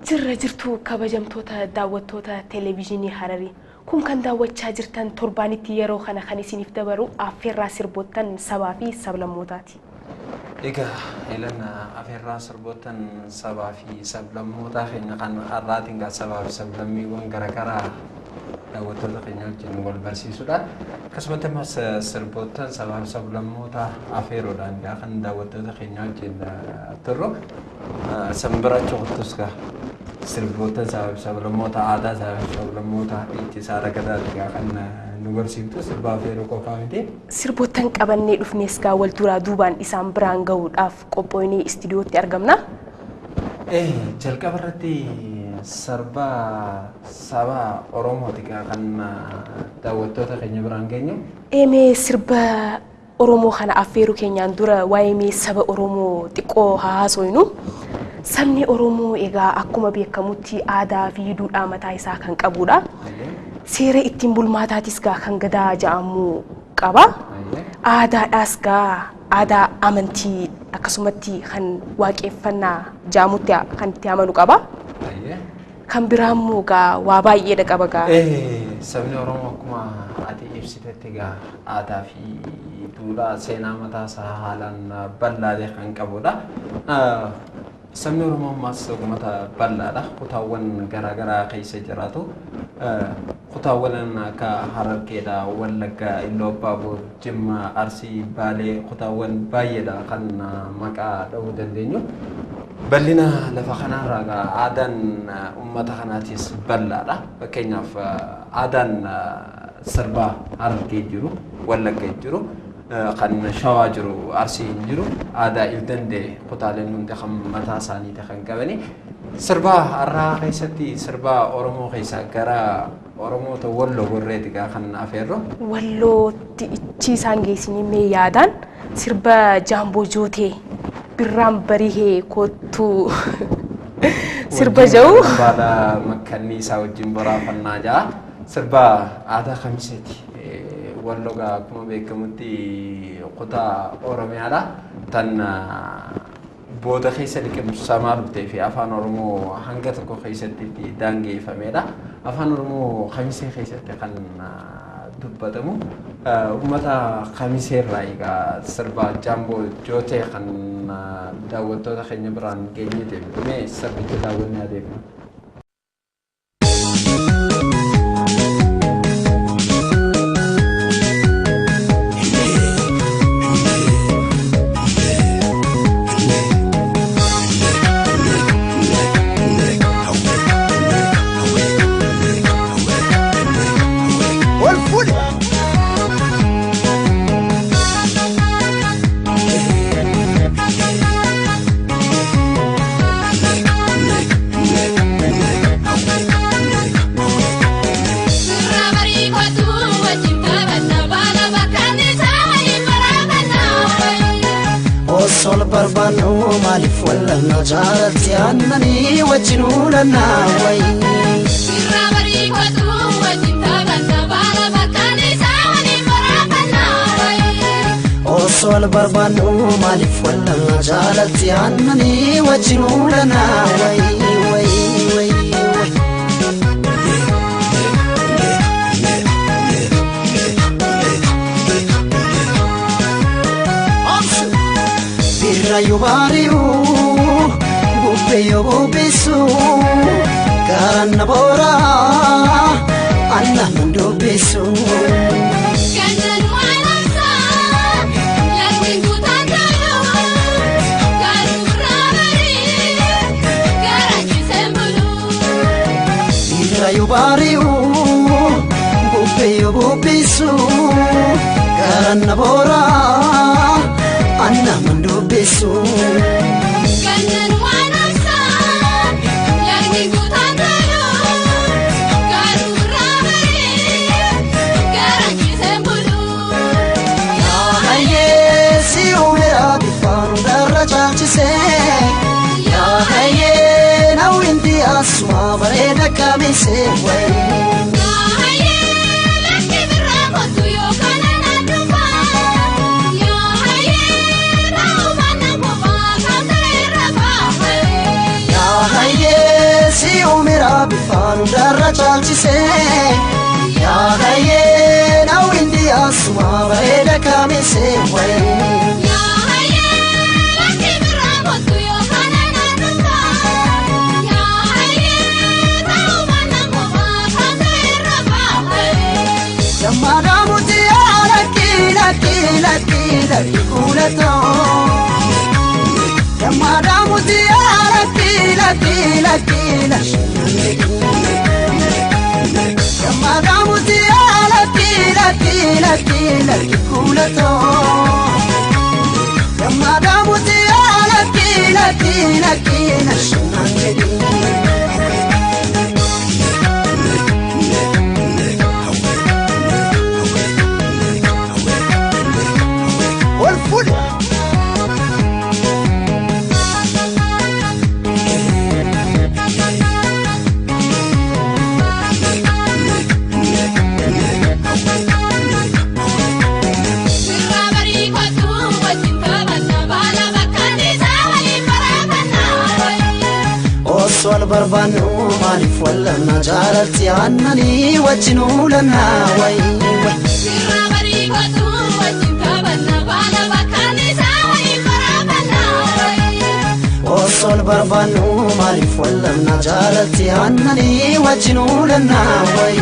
Jirra jirtu kabajamtoota daawwattoota televiizyinii Hararii kun kan daawwachaa jirtan torbaanitti yeroo kana kan isiniif dabaru afeerraa sirboottan sabaa fi sablammootaati. Egaa ilana afeerraa sirboottan sabaa fi sablammootaa keenya kan har'aatiin gaa sabaa fi sablammiiwwan garaagaraa daawwattoota keenya wajjin wal barsiisuudha. Akkasumas ammas sirboottan sabaa fi sablammootaa afeeroodhaan gaa kan daawwattoota keenya wajjin turru sanbira chokottus gaa sirboottan sabaa fi sablammootaa aadaa sabaa fi sablammootaa itti ragadaadha kan nu barsiiftu sirbaa afeeroo qofaa miti. Sirboottan qabannee dhufnees gaa wal duraa duubaan isaan biraan gahuudhaaf qophoonee istiidiyootti argamna. Jalqaba irratti sarbaa sabaa Oromooti kan daawwattoota keenya biraan geenyu. Mee sirba Oromoo kana afeeruu keenyaan dura waa'ee saba Oromoo xiqqoo haasofnu. Sabni Oromoo egaa akkuma beekamutti aadaa fi duudhaa mataa isaa kan qabudha. Seera ittiin bulmaataatis gaa kan gadaa jedhamu qaba. Aadaadhaas gaa aadaa amantii akkasumatti kan waaqeffannaa jedhamutti kan itti amanu qaba. Kan biraammoo gaa waa baay'eedha qaba gaa. Sabni Oromoo akkuma ati ibsitetti gaa aadaa fi duudhaa seenaa mataa isaa haalaan bal'aa kan qabudha. Sabni Oromoo ammas uummata bal'aadha. Kutaawwan garaagaraa keessa jiraatu. Kutaawwan akka Harargeedha, Wallaggaa, Iluu Abbaa Boor, Jimmaa, Arsii, Baalee kutaawwan baay'eedha kan maqaa dhahuu dandeenyu. Bal'ina lafa kanarraa aadaan uummata kanaatis bal'aadha. Fakkeenyaaf aadaan sirbaa Harargee jiru, Wallaggaa jiru. Kan Shawaa jiru, Arsii jiru, aadaa Ildaandee kutaaleen hundi kan mataa isaanii kan qabani. Sirbaa har'aa keessatti sirbaa Oromoo keessaa gara Oromoota Walloo gorreeti kan afeerru. Wallootti ichi isaan geessanii mee yaadaan sirba Jaamboo Jootee birraan barihee kottuu sirba jedhu. Baala makkanni isaa wajjin boraafannaa jaa sirba aadaa kamiseeti. Walloga akkuma beekamutti kutaa Oromiyaadha. Tan booda keessa liqimsamaa dhuftee fi afaan Oromoo hanga tokko keessatti daangeffamedha. Afaan Oromoo kamisee keessatti kan dubbatamu. Uummata kamiseerraa egaa sirba Jaamboo Jootee kan daawwattoota keenya biraan geenye mee sirbicha daawwannee adeemna. Sol barbanu malif walla najarati annani wajinuna nawai irabari kotu wajinta banda bala bakani sawani marabana wai sol barbanu malif walla najarati annani wajinuna nawai wai Rayo bariu, bupeyo bubisu, karana bora, anna mando bisu. Kanjan malasa, yakin kutandalo, karu ramari, karaji sembulu. Rayo bariu, bupeyo bubisu, karana bora. Anna mando besu kanyan wanasa yakin kutandalo karu ramari garangi sembulu ya haye si umera bifanu daraja chise ya haye nawindi asma bareda kamise wai bifaan hundarra caalchisee yaa hayyee na windi asuma bareeda kaamisee wayii. Madamuti ala kila kila kila kulato. Madamuti ala kila kila kila. Madamuti ala kila kila kila kulato. Madamuti ala kila kila kila. Sol barbanu malif wala najarati annani wajinu lana way sirabari kotu wajin kabana bala bakani sawai marabana way sol barbanu malif wala najarati annani wajinu lana way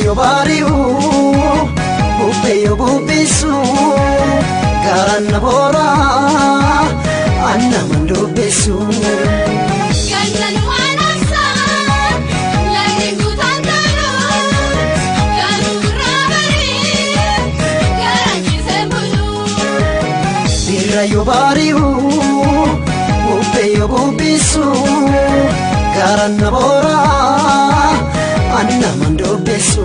Yo bariu, bupe yo bupisu, karana bora, anna mandu besu. Gananu anasa, lagi gutantaro, ganu rabari, garangi sembulu. Bira yo bariu, bupe yo bupisu, karana bora. Anna mando besu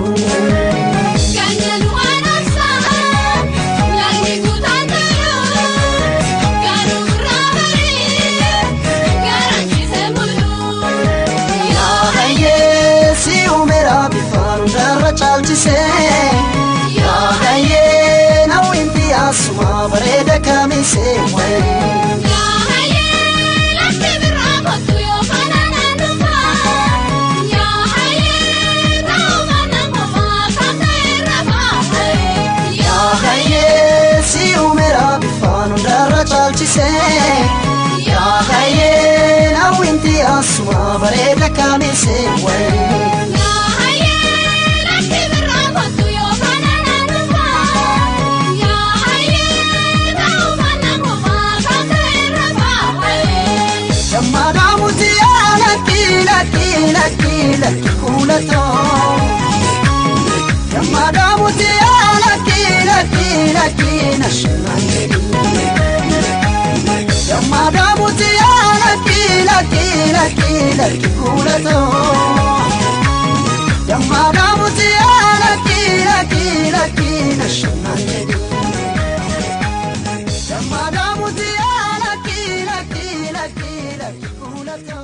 Gananu anasa Lagi gutantaro Ganu rabari Garangi sembulu Ya haye si umera bifan darra chalchise Ya haye na winti asuma bareda kamise way Ya haye na winti asuma bareda kamise way Ya haye la kibra kotu yo banana nufa Ya haye na umana mama kaserra way Jamada muti ala kila kila kila kulato Jamada muti ala kila kila kila shanangeli Madamuti ala kila kila kila kulato Madamuti ala kila kila kila shanangeli Madamuti ala kila kila kila kulato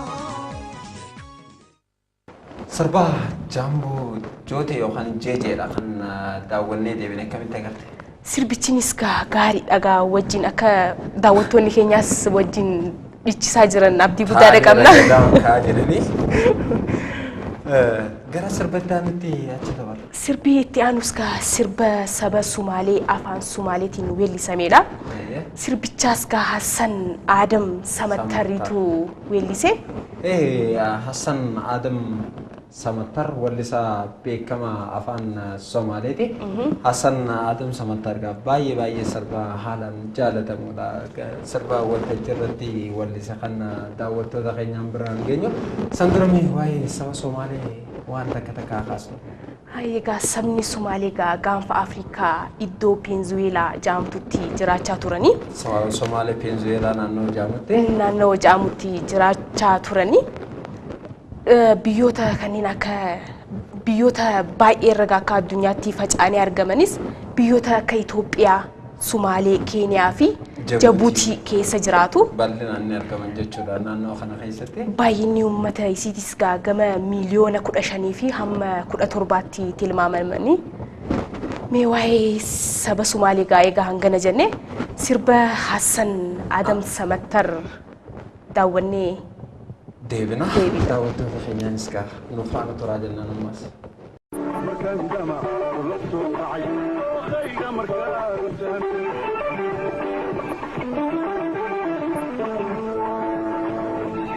Sabaa jambo jote yookaan jeejeedha kan daawwannee deebinee akkamitti agarte? Sirbichinis gaarii dhagaa wajjin akka daawwattoonni keenyaas wajjin dhiichisaa jiran abdii guddaa qabna. Haa jedhanii gara sirbattaanitti achi dabarra. Sirbi itti aanus sirba saba Sumaalee afaan Sumaaleetiin weellisameedha. Sirbichaas Hassan Adam Samattariitu weellise. Hassan Adam Samattar wallisa beekama afaan Somaaleeti. Hassan Adam Samattar baay'ee sirba haalaan jaalatamudha. Sirba waltajjii irratti wallisa kan daawwattoota keenyaan biraan geenyu. San duramee waa'ee saba Somaalee waan takka kaasnu. Egaa sabni Somaalee gaanfa Afrikaa iddoo Peenzuweelaa jedhamtutti jiraachaa turanii. Somaalee Peenzuweelaa naannoo jedhamutti. Naannoo jedhamutti jiraachaa turanii. Biyyoota kanneen akka biyyoota baay'ee irra akka addunyaatti faca'anii argamanis biyyoota akka Itoophiyaa, Sumaalee, Keeniyaa fi Jabuutii keessa jiraatu. Bal'inaan ni argaman jechuudha naannoo kana keessatti. Baay'inni uummata isiitis gama miliyoona 15 fi hamma 17tti tilmaamamanii. mee waa'ee saba Sumaalee egaa hangana jenne sirba Hassan Adam Samattar daawwannee deebina daawwattoota keenyaanis gaa nu faana turaa jennaan ammas.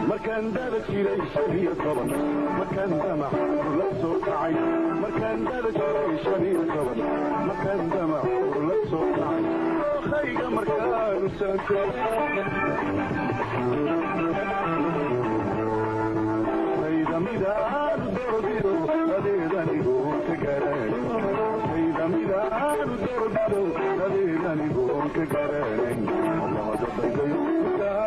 مكان دارك ليش هي طبعا مكان دمع ولا صوت عين مكان دارك ليش هي طبعا مكان دمع ولا صوت عين خير مكان سكر سيدا ميدان دردو لديداني قوم تكرين سيدا ميدان دردو لديداني قوم تكرين الله جبت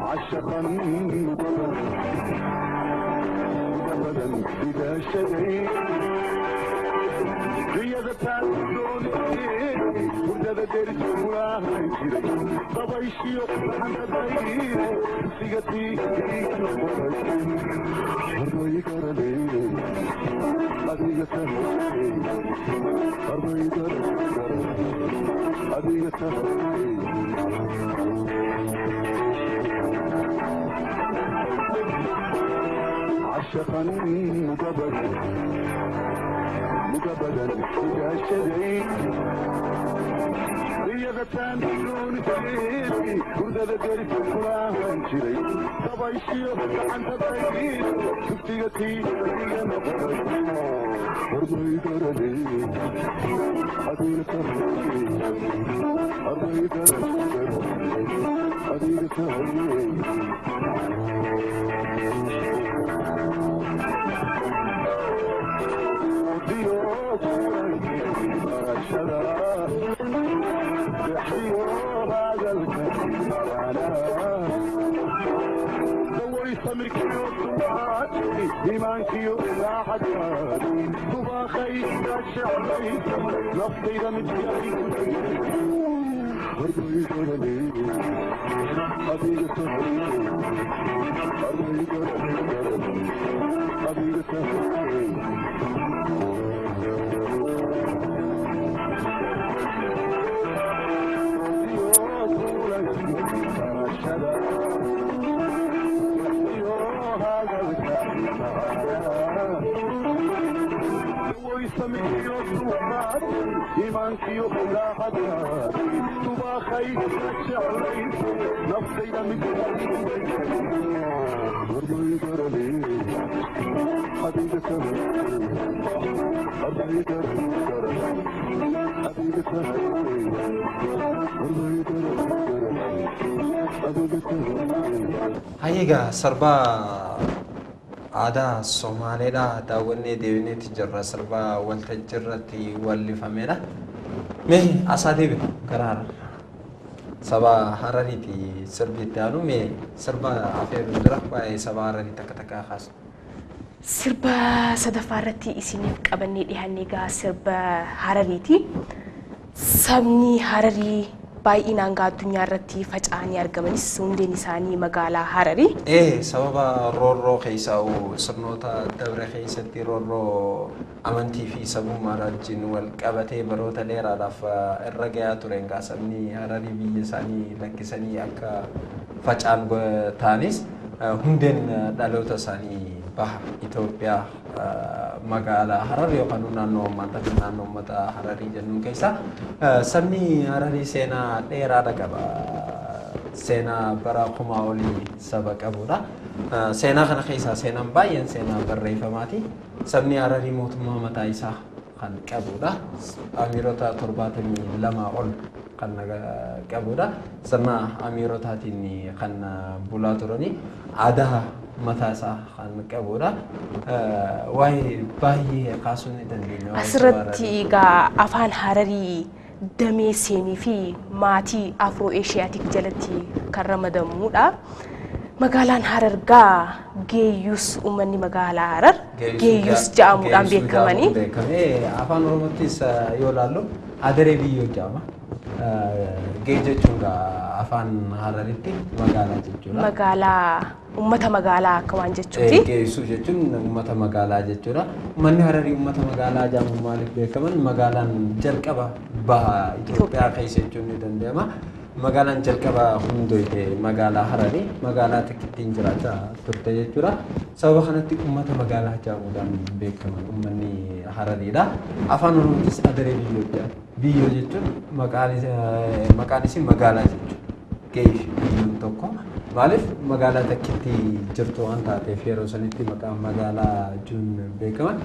عشقا مدبدا إذا شديد قيادة دوني وردة درج وراهي طبيشي وقبحان تدعيني سيغتي أرضي كرلي أدي يتهي أرضي كرلي أدي يتهي عشقا مقبلا إذا شديد رياضتان بدون تغييري وردة درج وراهي جري طبيشي وقبحان تدعيني سيغتي أرضي كرلي أدي يتهي أرضي كرلي أدي يتهي إيمانكيو لا حد طبا خير الشعبي نفطي دمجي أرضي كرلي أبي يتهي أرضي كرلي أبي يتهي إيمانكيو لا حد طبا خير الشعبي نفطي دمجي أرضي كرلي أبي يتهي أرضي كرلي أبي يتهي أرضي كرلي Hayega sarba ada Somalia daawwannee deebineeti jirra sarba waltajjiirratti wallifamedha. Mee asaa deebina garaara sabaa harariiti sirbiitti aanu mee sirba afeeruu jira waa'ee sabaa hararii takka kaasu. Sirba sadaffaarratti isiniif qabannee dhiyaannee egaa sirba harariiti. Sabni hararii baay'inaan addunyaa irratti faca'anii argamanis hundeen isaanii magaalaa Hararii. Sababa roorroo keessaa sirnoota dabre keessatti roorroo amantii fi sabummaa wajjin wal qabatee baroota dheeraadhaaf irra gahaa ture egaa sabni Hararii biyya isaanii lakkisanii akka faca'an ta'anis hundeen dhaloota isaanii baha Itoophiyaa magaalaa Hararii yookaan naannoo uummata Hararii jennuun keessa sabni Hararii seenaa dheeraadha qaba. seenaa bara kumaa olii saba qabudha. Seenaa kana keessaa seenaan baay'een seenaa barreeffamaati. Sabni hararii mootummaa mataa isaa kan qabudha. Amiirota 72 ol kan qabudha. Sirna amiirotaatiin kan bulaa turani. Aadaa mataa isaa kan qabudha. Waa'ee baay'ee kaasuun ni dandeenya. Asirratti egaa afaan hararii damee seenii fi maatii afroo eeshiyaatik jalatti kan ramadamudha. Magaalaan Harargaa geeyyus uummanni magaalaa Harar geeyyus jedhamuudhaan beekamanii. Afaan Oromootis yoo ilaallu adaree biyyoo jedhama. Geey jechuun afaan Hararitti magaalaa jechuudha. Magaalaa uummata magaalaa akka waan jechuuti. Geessuu jechuun uummata magaalaa jechuudha. Uummanni Hararii uummata magaalaa jedhamuun maaliif beekaman? Magaalaan jalqaba baha Itoophiyaa keessa jechuun ni danda'ama. Magaalaan jalqaba hundooyte magaalaa Hararii magaalaa tokkittiin jiraachaa turte jechuudha. Sababa kanatti uummata magaalaa jedhamuudhaan beekaman uummanni Harariidha. Afaan Oromootis adaree biyyoo jedhama. Biyyoo jechuun maqaan isii magaalaa jechuudha. Geesh biyyoon tokko maaliif magaalaa takkitti jirtu waan taateef yeroo sanitti maqaan magaalaa jechuun beekaman.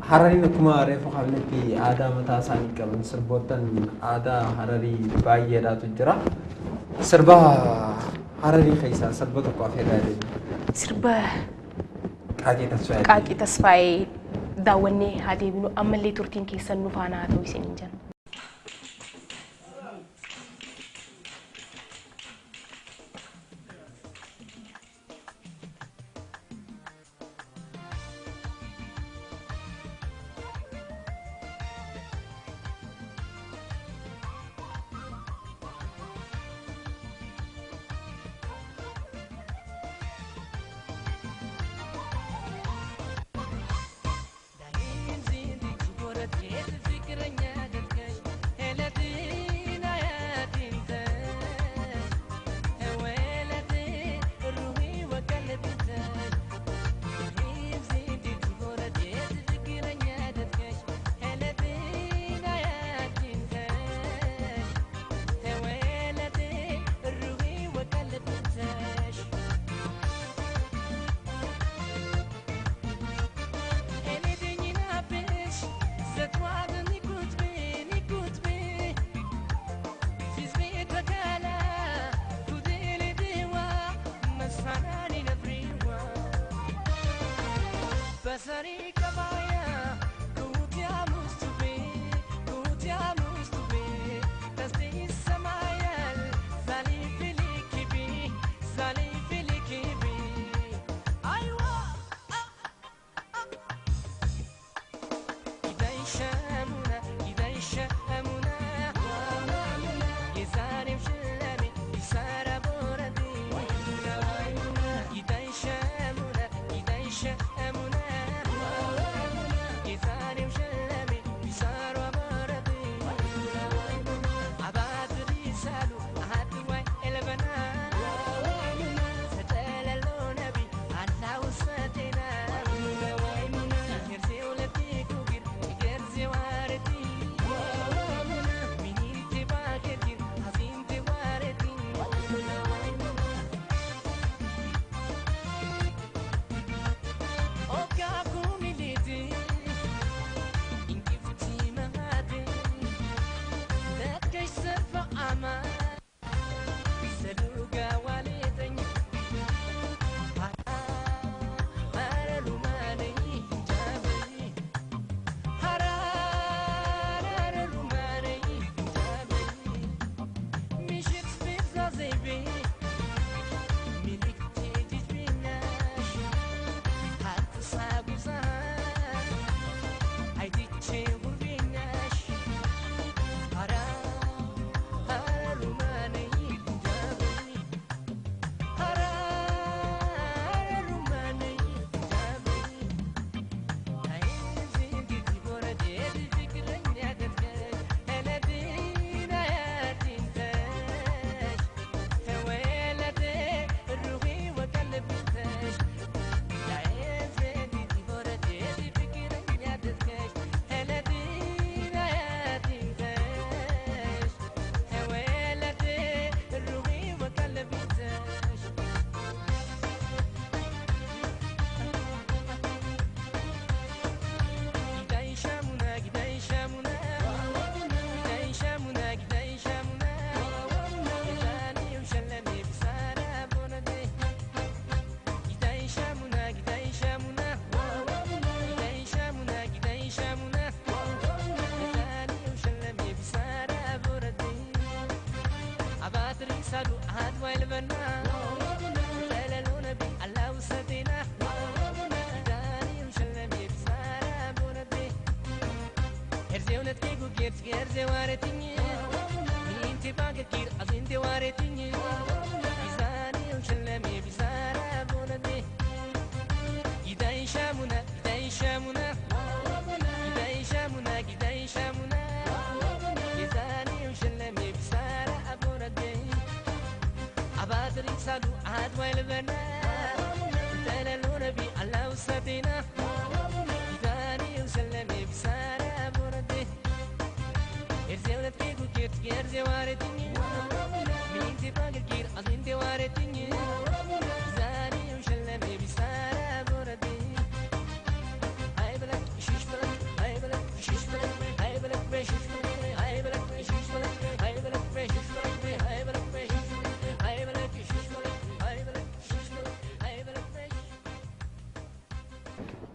Harariin akkuma reefu qabnetti aadaa mataa isaanii qaban sirboottan aadaa Hararii baay'eedhaatu jira. Sirba Hararii keessaa sirba tokko afeerraa deemu. Sirba Qaaqii Tasfaayee daawwannee haa deebinu ammallee turtiin keessan nu faana haa ta'u isiniin jenna.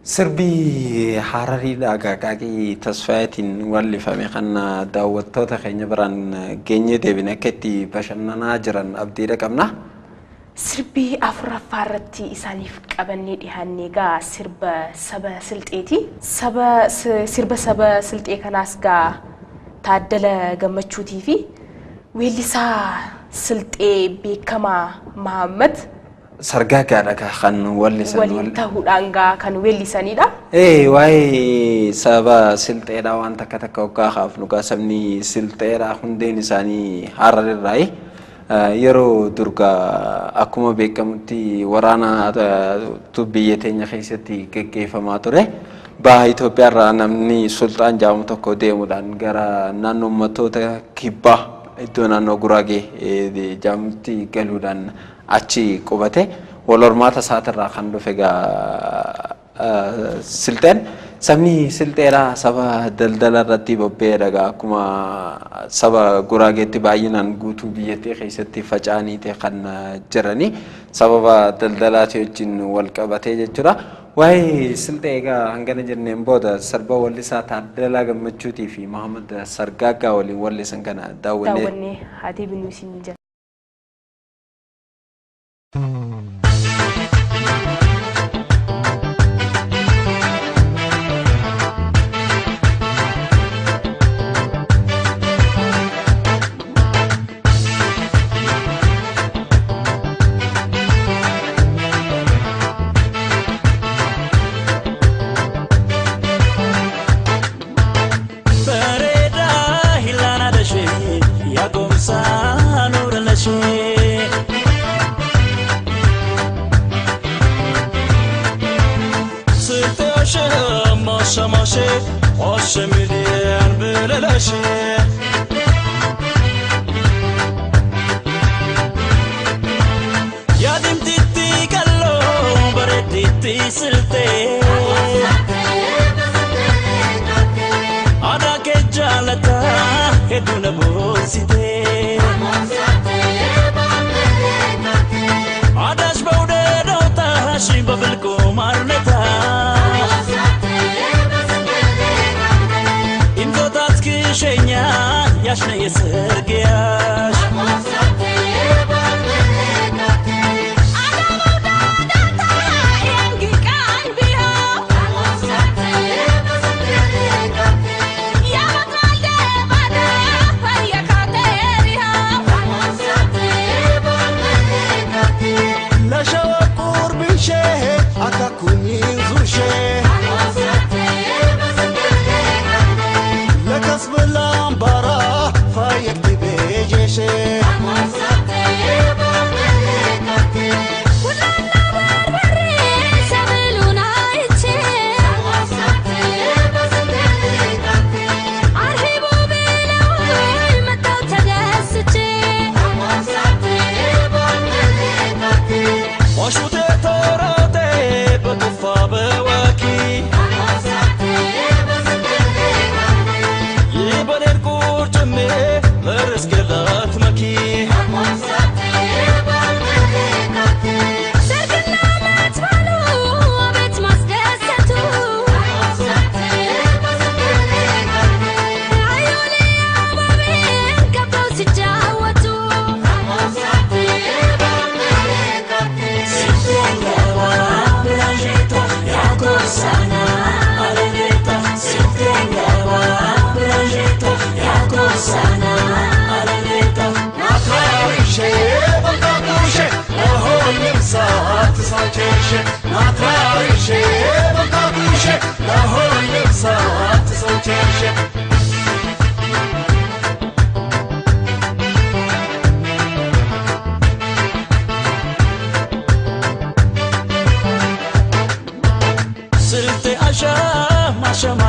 Sirbi hararii dhagaaqaaqii tasfaayatiin wallifame kan daawwattoota keenya biraan geenye deebine akka itti bashannanaa jiran abdiidha qabna. Sirbi afuraffaa irratti isaaniif qabannee dhiyaannee gaa sirba saba silxeeti. Sirba saba silxee kanaas gaa Taaddala Gammachuutii fi weellisaa silxee beekamaa Mahammad sargaagaadha kan wallisan waliin ta'uudhaan gaa kan weellisanidha. Waa'ee saba silxeedha waan takka takka hoggaa haafnu gaa sabni silxeedha hundeen isaanii hararirraayi. Yeroo durgaa akkuma beekamutti waraana biyya teenya keessatti gaggeeffamaa ture. Baha Itoophiyaa irraa namni sultaan jedhamu tokko deemuudhaan gara naannoo uummattoota kibbaa iddoo naannoo Guraagee jedhamutti galuudhaan achi qubate wal hormaata isaatirraa kan dhufe gaa silxeen sabni silxeedha saba daldala irratti bobba'eedha gaa akkuma saba Guraageetti baay'inaan guutuu biyyattii keessatti faca'anii kan jiranii sababa daldalaati wajjin wal qabatee jechuudha. Waa'ee silxee egaa hangana jenneen booda sirba wallisaa Taaddalaa Gammachuutii fi Mahammad Sargaaggaa waliin wallisan kana daawwannee haati binuusin jira.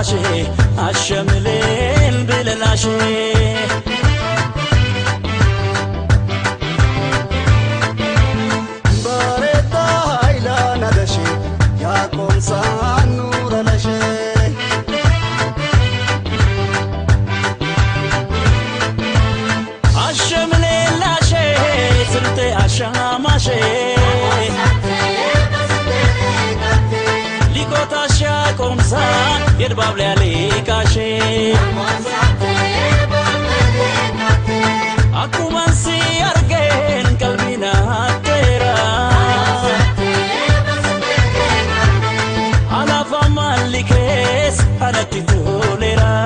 ماشي الشملين باللاشي بارتا هايلا ندشي يا كونسان نور لشي الشملين لاشي سرتي الشاماشي كونسان يرباب لي عليك عشي أكو منسي أرجين قلبنا هتيرا على فما اللي كيس أنا تتوليرا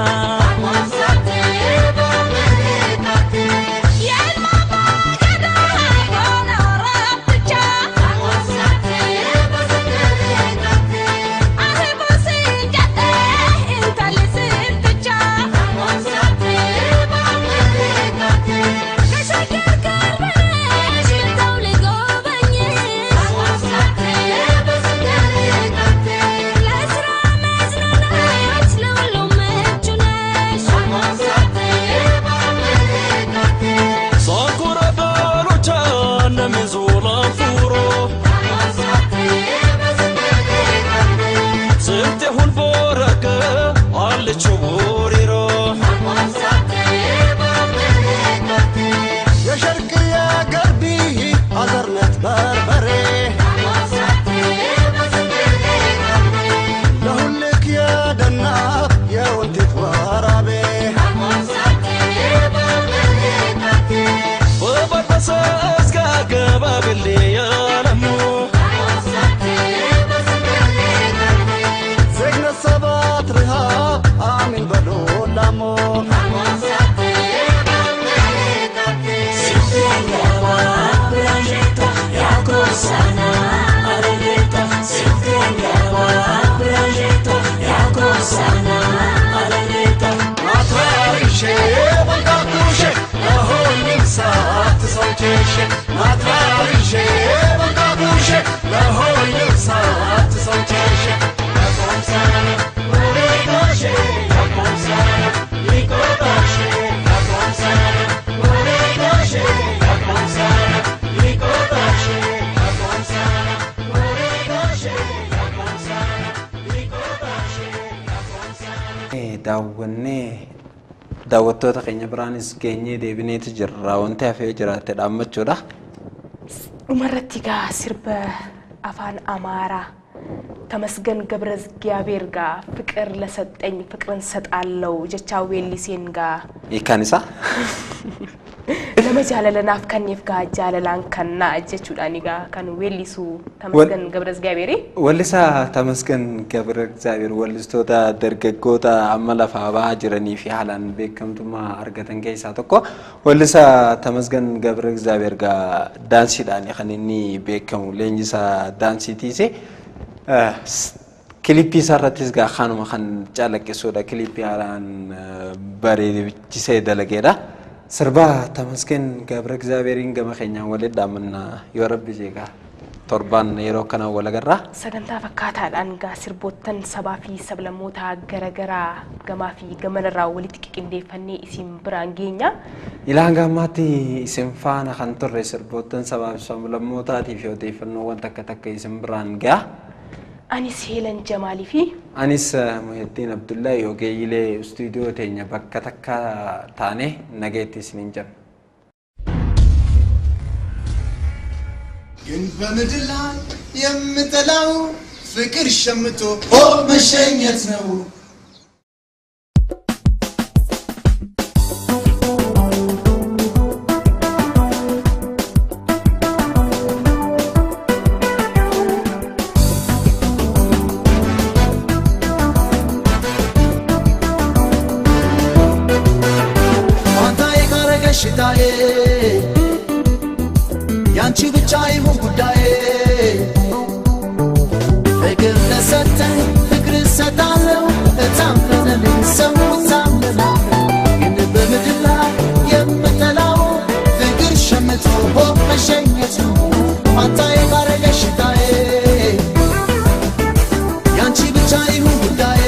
daawwattoota keenya biraanis geenyee deebinee jirra wanti hafee jiraate dhaammachuudha. dhumarratti gaa sirba afaan amaaraa ተመስገን ገብረ እግዚአብሔር ጋር ፍቅር ለሰጠኝ ፍቅርን ሰጣለው ጀቻው ዌሊሴን ጋር ይካንሳ ለመጃለለናፍ ከኔፍ ጋር ጃለላን ከና እጀቹዳኒ ጋር ከን ዌሊሱ ተመስገን ገብረ እግዚአብሔር ወልሳ ተመስገን ገብረ እግዚአብሔር ወልስቶታ ደርገጎታ አመላፋ ባጅረኒ ፊ ሐላን በከምቱማ አርገተን ከይሳ ተኮ ወልሳ ተመስገን ገብረ እግዚአብሔር ጋር ዳንሲዳኒ ከነኒ በከሙ ለኝሳ ዳንሲቲሴ كليبي سارتيس غا خانو مخان جالك سودا كليبي علان باري جيسي دلقيدا سربا تمسكن غابر اغزابيرين غما خينيا ولد دامنا يا رب جيغا توربان يرو كنا ولا غرا سدنتا فكاتا الانغا سربوتن سبا في سبلموتا غرغرا غما في غمنرا ولتككندي فني اسم برانغينيا إلهانغا ماتي اسم فانا خنتر سربوتن سبا في سبلموتا تي فيوتي فنو وانتك تك اسم برانغا أنيس هيلن جمالي في أنيس محي الدين عبد الله يوغي لي استوديو تينيا بكتك تاني نجيتي سنينجر جنب مدلان يمتلاو فكر شمتو هو مشينيت نو ያንቺ ብቻ ይሁን ጉዳዬ ፍቅር ለሰጠኝ ፍቅር ሰጣለው እታምነልኝ ሰው ታምነልኝ ግን በምድር ላይ የምጠላው ፍቅር ሸምቶ መሸኘት ነው አንተ የማረገሽ ሽታዬ ያንቺ ብቻ ይሁን ጉዳዬ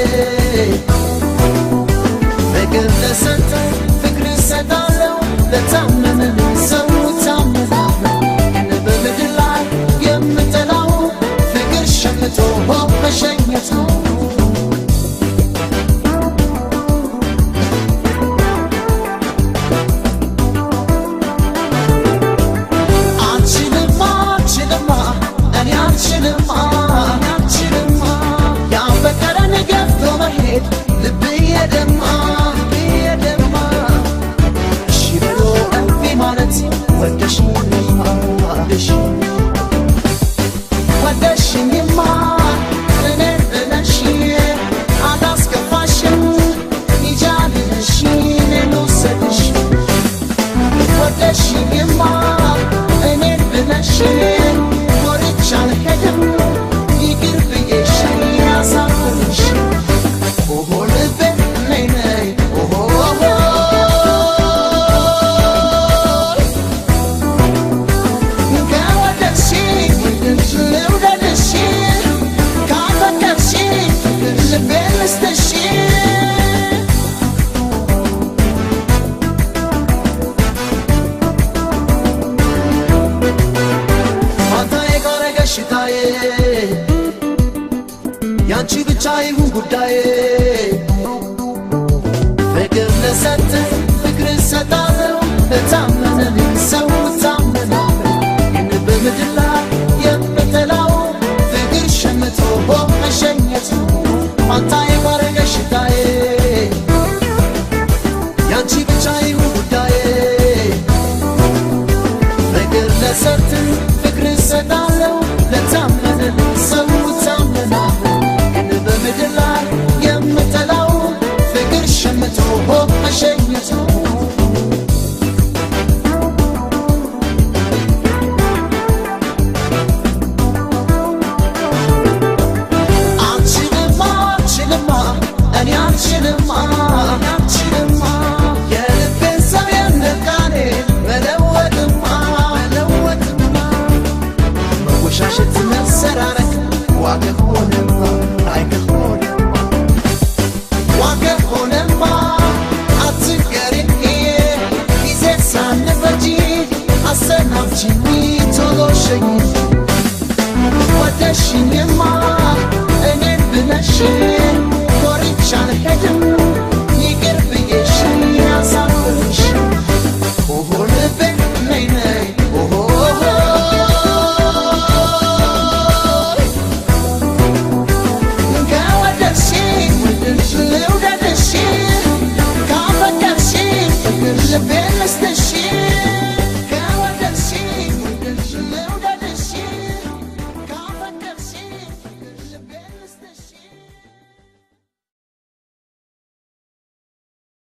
وتشين يما أنين بنشين وريتشان حدم